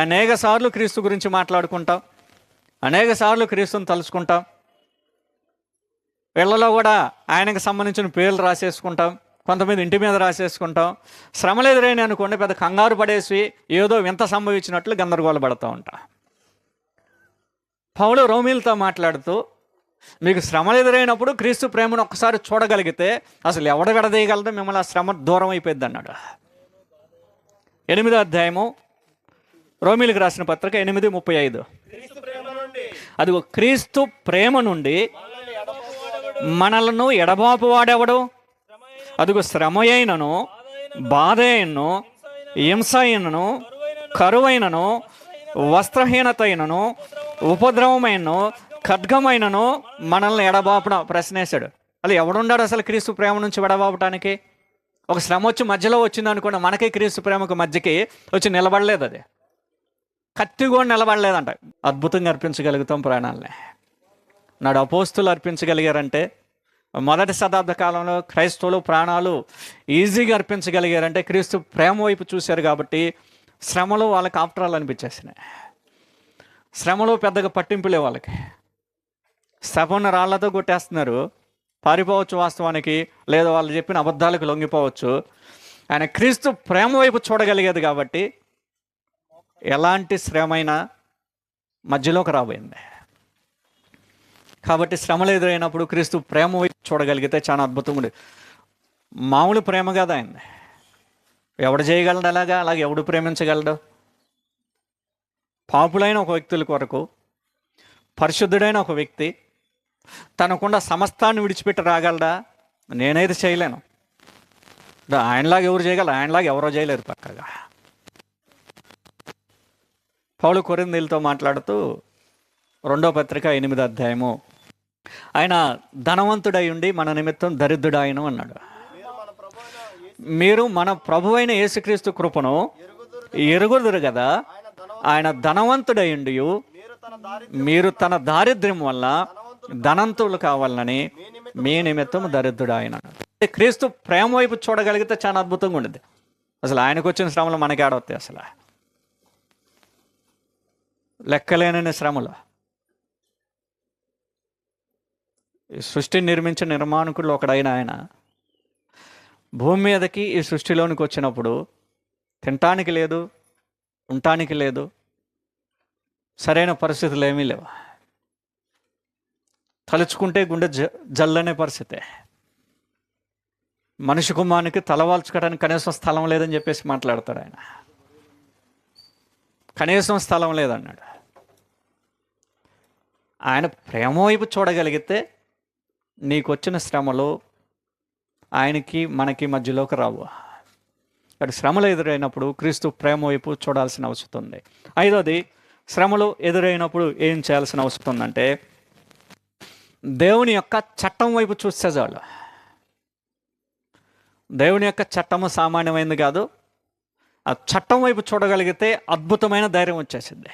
అనేక సార్లు క్రీస్తు గురించి మాట్లాడుకుంటాం, అనేక సార్లు క్రీస్తుని తలుచుకుంటాం. వీళ్ళలో కూడా ఆయనకు సంబంధించిన పేర్లు రాసేసుకుంటాం, కొంతమంది ఇంటి మీద రాసేసుకుంటాం. శ్రమలు ఎదురైన అనుకోండి పెద్ద కంగారు పడేసి ఏదో వింత సంభవించినట్లు గందరగోళపడుతూ ఉంటాం. పౌలు రోమీలతో మాట్లాడుతూ, మీకు శ్రమలు ఎదురైనప్పుడు క్రీస్తు ప్రేమను ఒక్కసారి చూడగలిగితే అసలు ఎవడ విడదీయగలదో మిమ్మల్ని ఆ శ్రమ దూరం అయిపోయింది అన్నాడు. 8వ అధ్యాయము రోమీలకు రాసిన పత్రిక 8:35. అదిగో క్రీస్తు ప్రేమ నుండి మనలను ఎడబాపువాడెవడు? అదిగో శ్రమ అయినను, బాధ అయినను, హింస అయినను, కరువైనను, వస్త్రహీనత అయినను, ఉపద్రవమైనను, ఖడ్గమైనను మనల్ని ఎడబాపున ప్రశ్నేశాడు. అలా ఎవడున్నాడు అసలు క్రీస్తు ప్రేమ నుంచి ఎడబాపటానికి? ఒక శ్రమ వచ్చి మధ్యలో వచ్చింది అనుకోండి, మనకే క్రీస్తు ప్రేమకు మధ్యకి వచ్చి నిలబడలేదు. అది కత్తి కూడా నిలబడలేదంట. అద్భుతంగా అర్పించగలుగుతాం ప్రాణాలని. నాడు అపోస్తులు అర్పించగలిగారంటే, మొదటి శతాబ్ద కాలంలో క్రైస్తవులు ప్రాణాలు ఈజీగా అర్పించగలిగారంటే క్రీస్తు ప్రేమ వైపు చూశారు కాబట్టి శ్రమలు వాళ్ళకి ఆఫ్టరాలు అనిపించేసినాయి. శ్రమలు పెద్దగా పట్టింపులే వాళ్ళకి. స్తెఫనుని రాళ్లతో కొట్టేస్తున్నారు, పారిపోవచ్చు వాస్తవానికి, లేదా వాళ్ళు చెప్పిన అబద్ధాలకు లొంగిపోవచ్చు. ఆయన క్రీస్తు ప్రేమ వైపు చూడగలిగేది కాబట్టి ఎలాంటి శ్రమైనా మధ్యలోకి రాబోయింది. కాబట్టి శ్రమలు ఎదురైనప్పుడు క్రీస్తు ప్రేమ వైపు చూడగలిగితే చాలా అద్భుతంగా ఉండేది. మామూలు ప్రేమ కదా అయింది. ఎవడు చేయగలడు అలాగే ఎవడు ప్రేమించగలడు? పాపులైన ఒక వ్యక్తుల కొరకు పరిశుద్ధుడైన ఒక వ్యక్తి తనకుండా సమస్తాన్ని విడిచిపెట్టి రాగలడా? నేనైతే చేయలేను. ఆయనలాగా ఎవరు చేయగలరు? ఆయనలాగా ఎవరో చేయలేరు పక్కగా. పౌలు కొరింథీయులతో మాట్లాడుతూ 2వ పత్రిక 8వ అధ్యాయము, ఆయన ధనవంతుడై ఉండి మన నిమిత్తం దరిద్రుడాయను అన్నాడు. మీరు మన ప్రభువైన యేసుక్రీస్తు కృపను ఎరుగుదురు కదా, ఆయన ధనవంతుడై ఉండి మీరు తన దారిద్ర్యం వల్ల ధనంతులు కావాలని మీ నిమిత్తం దరిద్రుడు ఆయన. క్రీస్తు ప్రేమ వైపు చూడగలిగితే చాలా అద్భుతంగా ఉండేది. అసలు ఆయనకు వచ్చిన శ్రమలు మనకి ఆడవస్తాయి. అసలు లెక్కలేనని శ్రమలు. ఈ సృష్టిని నిర్మించిన నిర్మాణకుడు ఒకడైన ఆయన భూమి మీదకి ఈ సృష్టిలోనికి వచ్చినప్పుడు తినటానికి లేదు, ఉండటానికి లేదు, సరైన పరిస్థితులు ఏమీ లేవు. తలుచుకుంటే గుండె జల్లనే పరిస్థితే. మనిషి కుమారునికి తలవాల్చుకోవడానికి కనీసం స్థలం లేదని చెప్పేసి మాట్లాడతాడు ఆయన. కనీసం స్థలం లేదన్నాడు. ఆయన ప్రేమ వైపు చూడగలిగితే నీకు వచ్చిన శ్రమలు ఆయనకి మనకి మధ్యలోకి రావు. అక్కడ శ్రమలు ఎదురైనప్పుడు క్రీస్తు ప్రేమ వైపు చూడాల్సిన అవసరం ఉంది. 5వది, శ్రమలు ఎదురైనప్పుడు ఏం చేయాల్సిన అవసరం ఉందంటే దేవుని యొక్క చట్టం వైపు చూస్తే చాలు. దేవుని యొక్క చట్టము సామాన్యమైనది కాదు, ఆ చట్టం వైపు చూడగలిగితే అద్భుతమైన ధైర్యం వచ్చేసింది.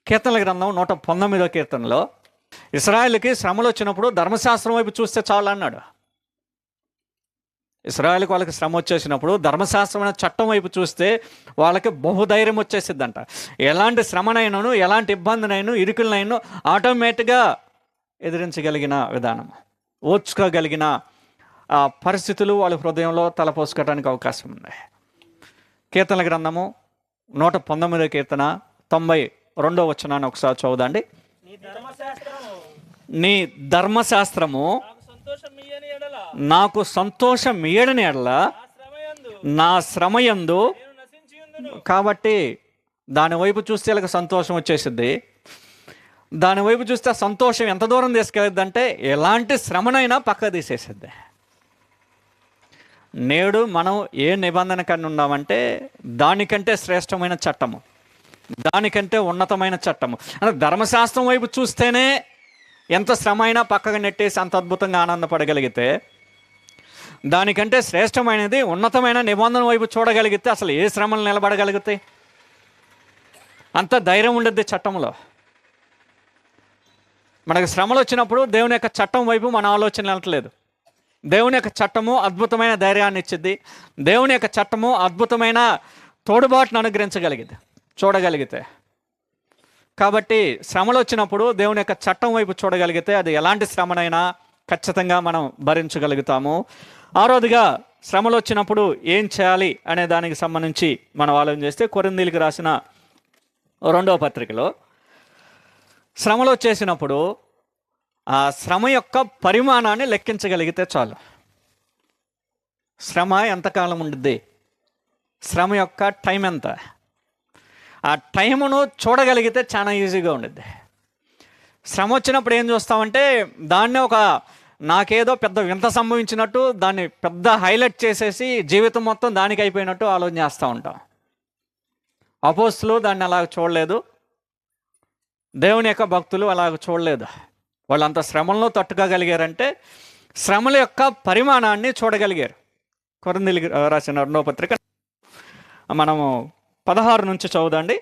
కీర్తనల గ్రంథం 119వ కీర్తనలో ఇశ్రాయేలుకి శ్రమలు వచ్చినప్పుడు ధర్మశాస్త్రం వైపు చూస్తే చాలు అన్నాడు. ఇశ్రాయేలుకి వాళ్ళకి శ్రమ వచ్చేసినప్పుడు ధర్మశాస్త్రమైన చట్టం వైపు చూస్తే వాళ్ళకి బహుధైర్యం వచ్చేసిద్దంట. ఎలాంటి శ్రమనైనాను, ఎలాంటి ఇబ్బందినైనా, ఇరుకులనైనా ఆటోమేటిక్గా ఎదిరించగలిగిన విధానం, ఓర్చుకోగలిగిన పరిస్థితులు వాళ్ళ హృదయంలో తలపోసుకోవడానికి అవకాశం ఉంది. కీర్తనల గ్రంథము 119వ కీర్తన 92వ వచనాన్ని ఒకసారి చదువుదండి. నీ ధర్మశాస్త్రము నాకు సంతోషం ఇయ్యడని ఎడల నా శ్రమయందు, కాబట్టి దాని వైపు చూస్తే వాళ్ళకి సంతోషం వచ్చేసిద్ది. దాని వైపు చూస్తే ఆ సంతోషం ఎంత దూరం తీసుకెళ్ళిద్ది అంటే ఎలాంటి శ్రమనైనా పక్క తీసేసిద్ది. నేడు మనం ఏ నిబంధన కన్నా ఉన్నామంటే దానికంటే శ్రేష్టమైన చట్టము, దానికంటే ఉన్నతమైన చట్టము. అంటే ధర్మశాస్త్రం వైపు చూస్తేనే ఎంత శ్రమ అయినా పక్కగా నెట్టేసి అంత అద్భుతంగా ఆనందపడగలిగితే, దానికంటే శ్రేష్టమైనది ఉన్నతమైన నిబంధన వైపు చూడగలిగితే అసలు ఏ శ్రమలు నిలబడగలుగుతాయి? అంత ధైర్యం ఉండద్ది చట్టంలో. మనకు శ్రమలు వచ్చినప్పుడు దేవుని యొక్క చట్టం వైపు మన ఆలోచన వెళ్ళట్లేదు. దేవుని యొక్క చట్టము అద్భుతమైన ధైర్యాన్ని ఇచ్చిద్ది. దేవుని యొక్క చట్టము అద్భుతమైన తోడుబాటును అనుగ్రహించగలిగింది చూడగలిగితే. కాబట్టి శ్రమలు వచ్చినప్పుడు దేవుని యొక్క చట్టం వైపు చూడగలిగితే అది ఎలాంటి శ్రమనైనా ఖచ్చితంగా మనం భరించగలుగుతాము. ఆరోదిగా శ్రమలు వచ్చినప్పుడు ఏం చేయాలి అనే దానికి సంబంధించి మనం ఆలోచన చేస్తే కొరింథీయులకు రాసిన 2వ పత్రికలో శ్రమలు వచ్చేసినప్పుడు ఆ శ్రమ యొక్క పరిమాణాన్ని లెక్కించగలిగితే చాలు. శ్రమ ఎంతకాలం ఉండిద్ది, శ్రమ యొక్క టైం ఎంత, ఆ టైమును చూడగలిగితే చాలా ఈజీగా ఉండిద్ది. శ్రమ వచ్చినప్పుడు ఏం చూస్తామంటే దాన్ని నాకేదో పెద్ద వింత సంభవించినట్టు దాన్ని పెద్ద హైలైట్ చేసేసి జీవితం మొత్తం దానికి అయిపోయినట్టు ఆలోచన చేస్తూ ఉంటాం. అపోస్తులు దాన్ని అలాగ చూడలేదు, దేవుని యొక్క భక్తులు అలాగ చూడలేదు. వాళ్ళంత శ్రమలను తట్టుకోగలిగారంటే శ్రమల యొక్క పరిమాణాన్ని చూడగలిగారు. కొరింథీయులకు రాసిన 2వ పత్రిక మనము 16 నుంచి చదువుదండి.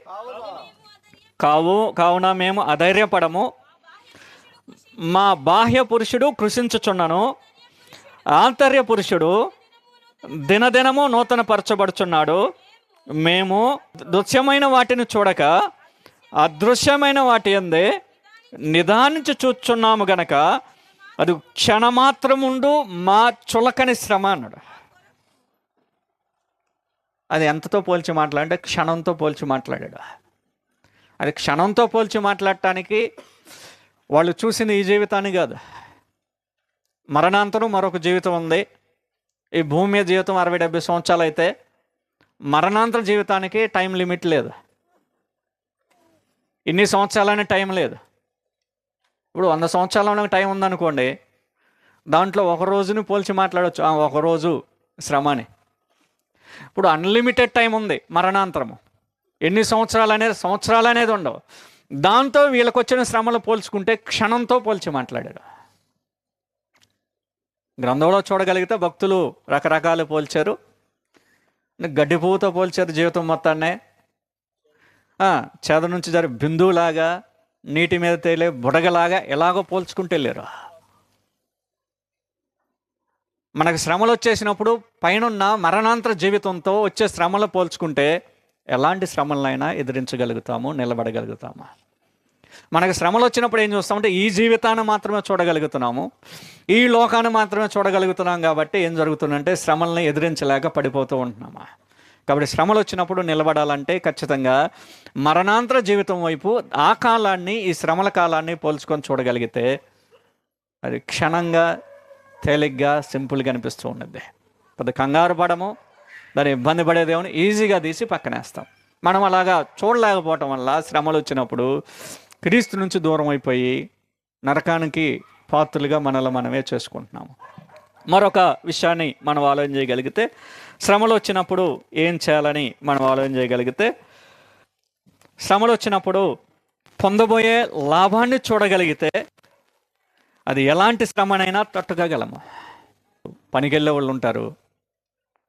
కావున మేము అధైర్యపడము, మా బాహ్య పురుషుడు కృషించుచున్నను, ఆంతర్య పురుషుడు దినదినము నూతన పరచబడుచున్నాడు. మేము దృశ్యమైన వాటిని చూడక అదృశ్యమైన వాటి యందే నిదానించి చూచున్నాము గనక అది క్షణమాత్రముండు మా చులకని శ్రమ అన్నాడు. అది ఎంతతో పోల్చి మాట్లాడంటే క్షణంతో పోల్చి మాట్లాడాడు. అది క్షణంతో పోల్చి మాట్లాడటానికి వాళ్ళు చూసిన ఈ జీవితాన్ని కాదు, మరణాంతరం మరొక జీవితం ఉంది. ఈ భూమి మీద జీవితం 60-70 సంవత్సరాలు అయితే మరణాంతర జీవితానికి టైం లిమిట్ లేదు. ఇన్ని సంవత్సరాలనే టైం లేదు. ఇప్పుడు 100 సంవత్సరాల టైం ఉందనుకోండి, దాంట్లో ఒక రోజుని పోల్చి మాట్లాడవచ్చు, ఒకరోజు శ్రమ అని. ఇప్పుడు అన్లిమిటెడ్ టైం ఉంది మరణాంతరము, ఎన్ని సంవత్సరాలు అనేది ఉండవు. దాంతో వీళ్ళకి వచ్చిన శ్రమలు పోల్చుకుంటే క్షణంతో పోల్చి మాట్లాడాడు. గ్రంథంలో చూడగలిగితే భక్తులు రకరకాలు పోల్చారు. గడ్డి పువ్వుతో పోల్చారు జీవితం మొత్తాన్నే. చేద నుంచి జరి బిందువులాగా, నీటి మీద తేలే బుడగలాగా ఎలాగో పోల్చుకుంటూ వెళ్ళారు. మనకు శ్రమలు వచ్చేసినప్పుడు పైనున్న మరణాంతర జీవితంతో వచ్చే శ్రమలు పోల్చుకుంటే ఎలాంటి శ్రమలనైనా ఎదిరించగలుగుతాము, నిలబడగలుగుతాము. మనకు శ్రమలు వచ్చినప్పుడు ఏం చూస్తామంటే ఈ జీవితాన్ని మాత్రమే చూడగలుగుతున్నాము, ఈ లోకాన్ని మాత్రమే చూడగలుగుతున్నాం. కాబట్టి ఏం జరుగుతుందంటే శ్రమల్ని ఎదిరించలేక పడిపోతూ ఉంటున్నాము. కాబట్టి శ్రమలు వచ్చినప్పుడు నిలబడాలంటే ఖచ్చితంగా మరణాంతర జీవితం వైపు ఆ కాలాన్ని, ఈ శ్రమల కాలాన్ని పోల్చుకొని చూడగలిగితే అది క్షణంగా, తేలిగ్గా, సింపుల్గా అనిపిస్తూ ఉన్నది. పెద్ద కంగారు పడము, దాన్ని ఇబ్బంది పడేదేమని ఈజీగా తీసి పక్కనేస్తాం. మనం అలాగా చూడలేకపోవటం వల్ల శ్రమలు వచ్చినప్పుడు క్రీస్తు నుంచి దూరం అయిపోయి నరకానికి పాత్రలుగా మనమే చేసుకుంటున్నాము. మరొక విషయాన్ని మనం ఆలోచన చేయగలిగితే, శ్రమలు వచ్చినప్పుడు ఏం చేయాలని మనం ఆలోచన చేయగలిగితే, శ్రమలు వచ్చినప్పుడు పొందబోయే లాభాన్ని చూడగలిగితే అది ఎలాంటి శ్రమనైనా తట్టుకోగలము. పనికి వెళ్ళే వాళ్ళు ఉంటారు,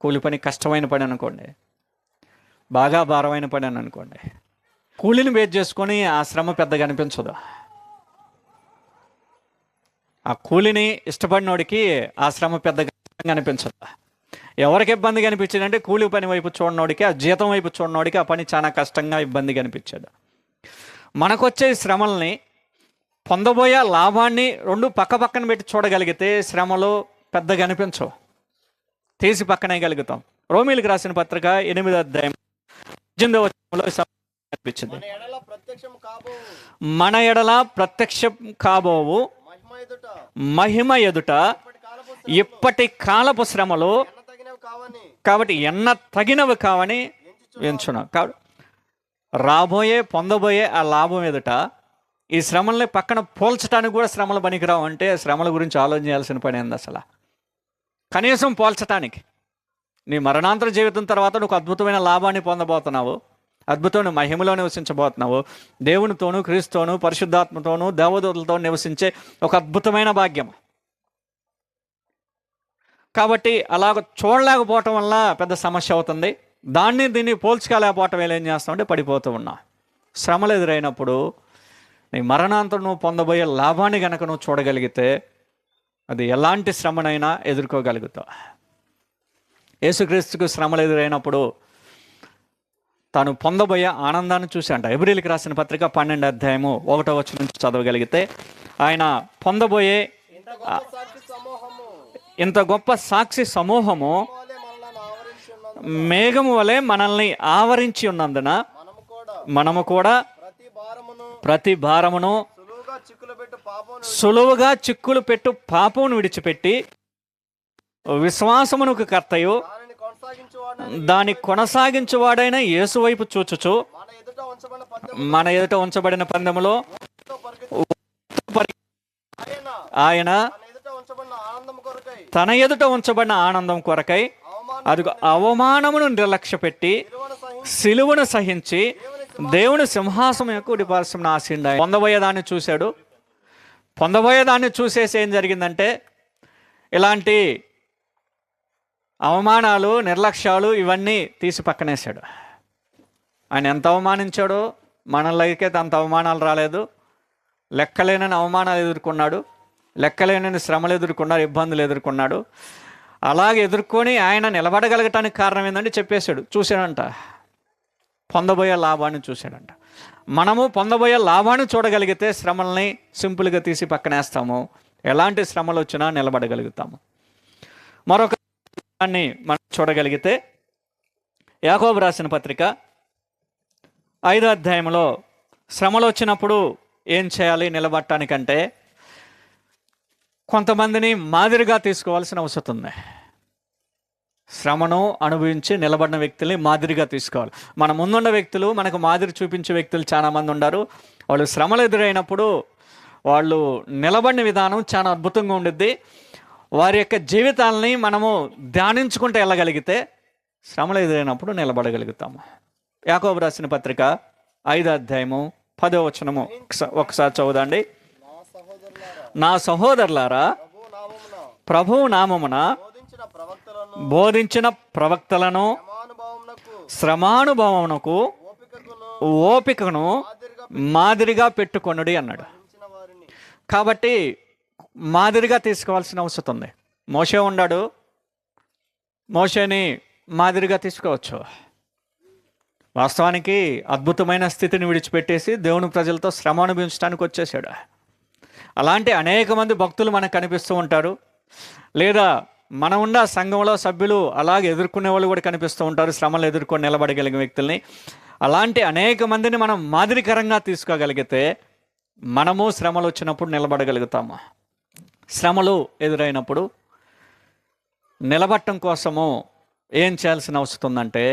కూలి పని కష్టమైన పని అనుకోండి, బాగా భారమైన పని అని అనుకోండి, కూలిని బేస్ చేసుకొని ఆ శ్రమ పెద్దగా అనిపించదు. ఆ కూలిని ఇష్టపడినోడికి ఆ శ్రమ పెద్దగా అనిపించదు. ఎవరికి ఇబ్బందిగా అనిపించిందంటే కూలి పని వైపు చూడనోడికి, ఆ జీతం వైపు చూడనోడికి ఆ పని చాలా కష్టంగా ఇబ్బందిగా అనిపించదు. మనకొచ్చే శ్రమల్ని, పొందబోయే లాభాన్ని రెండు పక్క పక్కన పెట్టి చూడగలిగితే శ్రమలు పెద్దగా అనిపించవు, తీసి పక్కనే గలుగుతాం. రోమీలకు రాసిన పత్రిక 8వ అధ్యాయం 18వ వచనంలో అనిపించింది, మన ఎడల ప్రత్యక్షం కాబోవు మహిమ ఎదుట ఇప్పటి కాలపు శ్రమలు కాబట్టి ఎన్న తగినవి కావని ఎంచున్నాం. కాబట్టి రాబోయే పొందబోయే ఆ లాభం ఎదుట ఈ శ్రమల్ని పక్కన పోల్చడానికి కూడా శ్రమలు పనికిరావు అంటే శ్రమల గురించి ఆలోచన చేయాల్సిన పని ఏంది అసలు? కనీసం పోల్చటానికి. నీ మరణాంతర జీవితం తర్వాత నువ్వు అద్భుతమైన లాభాన్ని పొందబోతున్నావు, అద్భుతమైన మహిమలో నివసించబోతున్నావు, దేవునితోనూ క్రీస్తుతోనూ పరిశుద్ధాత్మతోనూ దేవదూతలతో నివసించే ఒక అద్భుతమైన భాగ్యం. కాబట్టి అలాగ చూడలేకపోవటం వల్ల పెద్ద సమస్య అవుతుంది. దీన్ని పోల్చుకోలేకపోవటం వల్ల ఏం చేస్తామంటే పడిపోతూ ఉన్నా. శ్రమలు ఎదురైనప్పుడు నీ మరణాంతరం నువ్వు పొందబోయే లాభాన్ని కనుక నువ్వు చూడగలిగితే అది ఎలాంటి శ్రమనైనా ఎదుర్కోగలుగుతావు. యేసుక్రీస్తుకు శ్రమలు ఎదురైనప్పుడు తాను పొందబోయే ఆనందాన్ని చూశాంట. హెబ్రీయులకు రాసిన పత్రిక 12వ అధ్యాయము 1వ వచనం నుంచి చదవగలిగితే ఆయన పొందబోయే ఇంత గొప్ప సాక్షి సమూహము మేఘము వలె మనల్ని ఆవరించి ఉన్నందున మనము కూడా ప్రతి భారమును సులువుగా చిక్కులు పెట్టు పాపమును విడిచిపెట్టి విశ్వాసమునకు కర్తయు దాన్ని కొనసాగించువాడైన యేసు వైపు చూచుచు మన ఎదుట ఉంచబడిన పందెములో ఆయన తన ఎదుట ఉంచబడిన ఆనందం కొరకై అది అవమానమును నిర్లక్ష్య పెట్టి సిలువను సహించి దేవుని సింహాసనం యొక్క కుడిపార్శ్వమున ఆసీనుడు. పొందబోయేదాన్ని చూశాడు. పొందబోయేదాన్ని చూసేసి ఏం జరిగిందంటే ఇలాంటి అవమానాలు, నిర్లక్ష్యాలు ఇవన్నీ తీసి పక్కనేశాడు. ఆయన ఎంత అవమానించాడో మనలోకి అంత అవమానాలు రాలేదు. లెక్కలేనని అవమానాలు ఎదుర్కొన్నాడు, లెక్కలేనని శ్రమలు ఎదుర్కొన్నాడు, ఇబ్బందులు ఎదుర్కొన్నాడు. అలాగే ఎదుర్కొని ఆయన నిలబడగలగటానికి కారణం ఏంటంటే చెప్పేశాడు, చూశాడంట, పొందబోయే లాభాన్ని చూశాడంట. మనము పొందబోయే లాభాన్ని చూడగలిగితే శ్రమల్ని సింపుల్గా తీసి పక్కనేస్తాము, ఎలాంటి శ్రమలు వచ్చినా నిలబడగలుగుతాము. మరొక దాన్ని మనం చూడగలిగితే యాకోబు రాసిన పత్రిక 5వ అధ్యాయంలో శ్రమలు వచ్చినప్పుడు ఏం చేయాలి నిలబడటానికంటే కొంతమందిని మాదిరిగా తీసుకోవాల్సిన అవసరం ఉంది. శ్రమను అనుభవించి నిలబడిన వ్యక్తుల్ని మాదిరిగా తీసుకోవాలి. మన ముందున్న వ్యక్తులు, మనకు మాదిరి చూపించే వ్యక్తులు చాలామంది ఉన్నారు. వాళ్ళు శ్రమలు ఎదురైనప్పుడు వాళ్ళు నిలబడిన విధానం చాలా అద్భుతంగా ఉండిద్ది. వారి యొక్క జీవితాలని మనము ధ్యానించుకుంటూ వెళ్ళగలిగితే శ్రమలు ఎదురైనప్పుడు నిలబడగలుగుతాము. యాకోబు రాసిన పత్రిక 5వ అధ్యాయము 10వ వచనము ఒకసారి చదువుదండి. నా సహోదరులారా, ప్రభువు నామమున బోధించిన ప్రవక్తలను శ్రమానుభవమునకు ఓపికను మాదిరిగా పెట్టుకొనుడి అన్నాడు. కాబట్టి మాదిరిగా తీసుకోవాల్సిన అవసరం ఉంది. మోషే ఉన్నాడు, మోషేని మాదిరిగా తీసుకోవచ్చు. వాస్తవానికి అద్భుతమైన స్థితిని విడిచిపెట్టేసి దేవుని ప్రజలతో శ్రమ అనుభవించడానికి వచ్చేసాడు. అలాంటి అనేక మంది భక్తులు మనకు కనిపిస్తూ ఉంటారు. లేదా మనం ఉన్న సంఘంలో సభ్యులు అలాగే ఎదుర్కొనే వాళ్ళు కూడా కనిపిస్తూ ఉంటారు, శ్రమలు ఎదుర్కొని నిలబడగలిగిన వ్యక్తుల్ని. అలాంటి అనేక మందిని మనం మాదిరికరంగా తీసుకోగలిగితే మనము శ్రమలు వచ్చినప్పుడు నిలబడగలుగుతాము. శ్రమలు ఎదురైనప్పుడు నిలబడటం కోసము ఏం చేయాల్సిన అవసరం ఉందంటే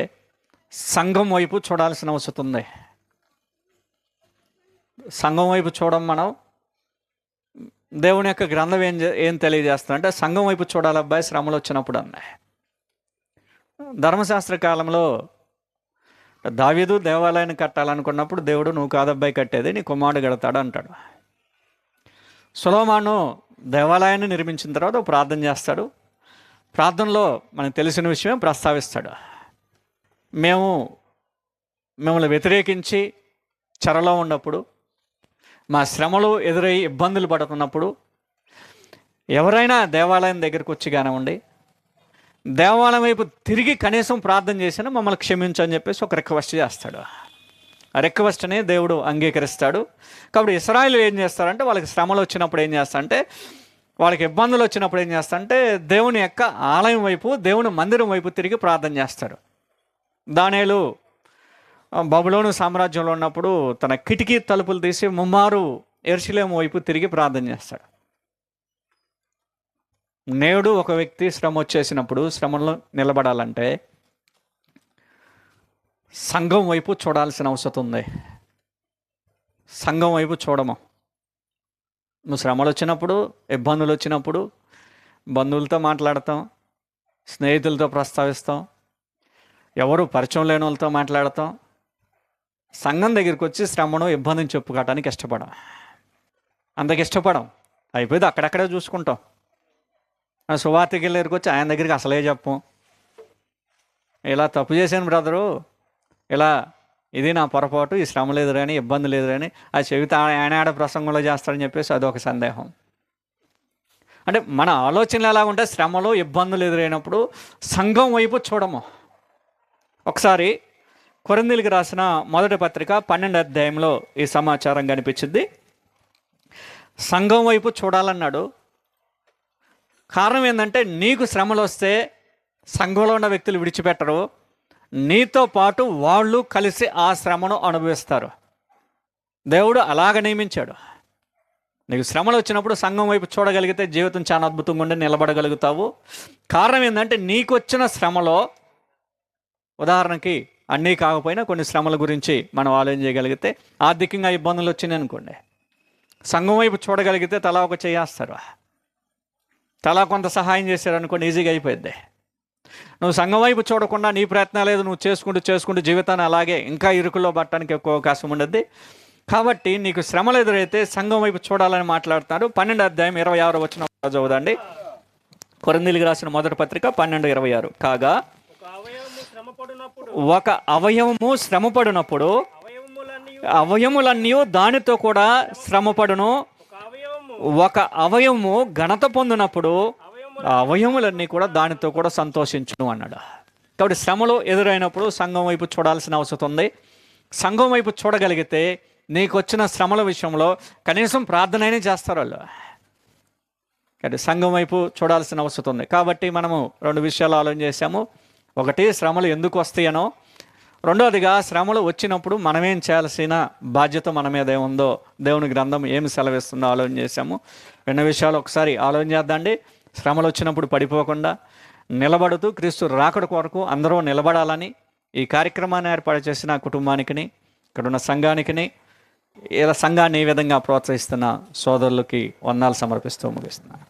సంఘం వైపు చూడాల్సిన అవసరం ఉంది. సంఘం వైపు చూడం. మనం దేవుని యొక్క గ్రంథం ఏం తెలియజేస్తుందంటే సంఘం వైపు చూడాలి అబ్బాయి శ్రమలు వచ్చినప్పుడు అన్నాయి. ధర్మశాస్త్ర కాలంలో దావీదు దేవాలయాన్ని కట్టాలనుకున్నప్పుడు దేవుడు నువ్వు కాదబ్బాయి కట్టేది, నీ కుమారుడు కడతాడు అంటాడు. సొలొమోను దేవాలయాన్ని నిర్మించిన తర్వాత ప్రార్థన చేస్తాడు. ప్రార్థనలో మనకు తెలిసిన విషయం ప్రస్తావిస్తాడు. మేము మిమ్మల్ని వ్యతిరేకించి చెరలో ఉన్నప్పుడు, మా శ్రమలు ఎదురై ఇబ్బందులు పడుతున్నప్పుడు ఎవరైనా దేవాలయం దగ్గరికి వచ్చి కానివ్వండి, దేవాలయం వైపు తిరిగి కనీసం ప్రార్థన చేసినా మమ్మల్ని క్షమించని చెప్పేసి ఒక రిక్వెస్ట్ చేస్తాడు. ఆ రిక్వెస్ట్ని దేవుడు అంగీకరిస్తాడు. కాబట్టి ఇశ్రాయేలు ఏం చేస్తారంటే, వాళ్ళకి శ్రమలు వచ్చినప్పుడు ఏం చేస్తారంటే, వాళ్ళకి ఇబ్బందులు వచ్చినప్పుడు ఏం చేస్తారంటే, దేవుని యొక్క ఆలయం వైపు, దేవుని మందిరం వైపు తిరిగి ప్రార్థన చేస్తారు. దానియేలు బబులోను సామ్రాజ్యంలో ఉన్నప్పుడు తన కిటికీ తలుపులు తీసి ముమ్మారు యెరూషలేము వైపు తిరిగి ప్రార్థన చేస్తాడు. నేడు ఒక వ్యక్తి శ్రమ వచ్చేసినప్పుడు, శ్రమలో నిలబడాలంటే సంఘం వైపు చూడాల్సిన అవసరం ఉంది. సంఘం వైపు చూడము. నువ్వు శ్రమలు వచ్చినప్పుడు, ఇబ్బందులు వచ్చినప్పుడు బంధువులతో మాట్లాడతాం, స్నేహితులతో ప్రస్తావిస్తాం, ఎవరు పరిచయం లేని వాళ్ళతో మాట్లాడతాం. సంఘం దగ్గరికి వచ్చి శ్రమను, ఇబ్బందిని చెప్పుకోవటానికి ఇష్టపడం. అంతకు ఇష్టపడం. అయిపోయింది, అక్కడక్కడే చూసుకుంటాం. సువార్తకి దగ్గరికి వచ్చి ఆయన దగ్గరికి అసలే చెప్పం. ఇలా తప్పు చేశాను బ్రదరు, ఇలా ఇది నా పొరపాటు, ఈ శ్రమ లేదురని, ఇబ్బంది లేదురని, ఆ చెబితే ఆయన ఆడ ప్రసంగంలో చేస్తాడని చెప్పేసి అదొక సందేహం. అంటే మన ఆలోచనలు ఎలా ఉంటే, శ్రమలు ఇబ్బందులు ఎదురైనప్పుడు సంఘం వైపు చూడము. ఒకసారి కొరింథీయులకు రాసిన మొదటి పత్రిక 12వ అధ్యాయంలో ఈ సమాచారం కనిపించింది. సంఘం వైపు చూడాలన్నాడు. కారణం ఏంటంటే, నీకు శ్రమలు వస్తే సంఘంలో ఉన్న వ్యక్తులు విడిచిపెట్టరు, నీతో పాటు వాళ్ళు కలిసి ఆ శ్రమను అనుభవిస్తారు. దేవుడు అలాగ నియమించాడు. నీకు శ్రమలు వచ్చినప్పుడు సంఘం వైపు చూడగలిగితే జీవితం చాలా అద్భుతంగా ఉండి నిలబడగలుగుతావు. కారణం ఏంటంటే, నీకు వచ్చిన శ్రమలో, ఉదాహరణకి అన్నీ కాకపోయినా కొన్ని శ్రమల గురించి మనం ఆలోచన చేయగలిగితే, ఆర్థికంగా ఇబ్బందులు వచ్చినాయి అనుకోండి, సంఘం వైపు చూడగలిగితే తలా ఒక చేస్తారు, తలా కొంత సహాయం చేశారు అనుకోండి, ఈజీగా అయిపోయింది. నువ్వు సంఘం వైపు చూడకుండా నీ ప్రయత్నం లేదు, నువ్వు చేసుకుంటూ జీవితాన్ని అలాగే ఇంకా ఇరుకులో పట్టడానికి ఎక్కువ అవకాశం ఉండద్ది. కాబట్టి నీకు శ్రమలు ఎదురైతే సంఘం వైపు చూడాలని మాట్లాడుతున్నారు. 12వ అధ్యాయం 26వ వచనం చదువుదండి. కొరింథీయులకు రాసిన మొదటి పత్రిక 12:26. కాగా ఒక అవయవము శ్రమపడినప్పుడు అవయములన్నీ దానితో కూడా శ్రమపడును. ఒక అవయవము ఘనత పొందినప్పుడు అవయములన్నీ కూడా దానితో కూడా సంతోషించును అన్నాడు. కాబట్టి శ్రమలు ఎదురైనప్పుడు సంఘం వైపు చూడాల్సిన అవసరం ఉంది. సంఘం వైపు చూడగలిగితే నీకు వచ్చిన శ్రమల విషయంలో కనీసం ప్రార్థన అయినా చేస్తారు వాళ్ళు. కాబట్టి సంఘం వైపు చూడాల్సిన అవసరం ఉంది. కాబట్టి మనము 2 విషయాలు ఆలోచన చేశాము. ఒకటి, శ్రమలు ఎందుకు వస్తాయనో, రెండవదిగా శ్రమలు వచ్చినప్పుడు మనమేం చేయాల్సిన బాధ్యత మన మీద ఏముందో, దేవుని గ్రంథం ఏమి సెలవిస్తుందో ఆలోచన చేశాము. 2 విషయాలు ఒకసారి ఆలోచన చేద్దాండి. శ్రమలు వచ్చినప్పుడు పడిపోకుండా నిలబడుతూ క్రీస్తు రాకడ కొరకు అందరూ నిలబడాలని ఈ కార్యక్రమాన్ని ఏర్పాటు చేసిన కుటుంబానికి, ఇక్కడున్న సంఘానికి, ఇలా సంఘాన్ని ఈ విధంగా ప్రోత్సహిస్తున్న సోదరులకి వందనాలు సమర్పిస్తూ ముగిస్తున్నాను.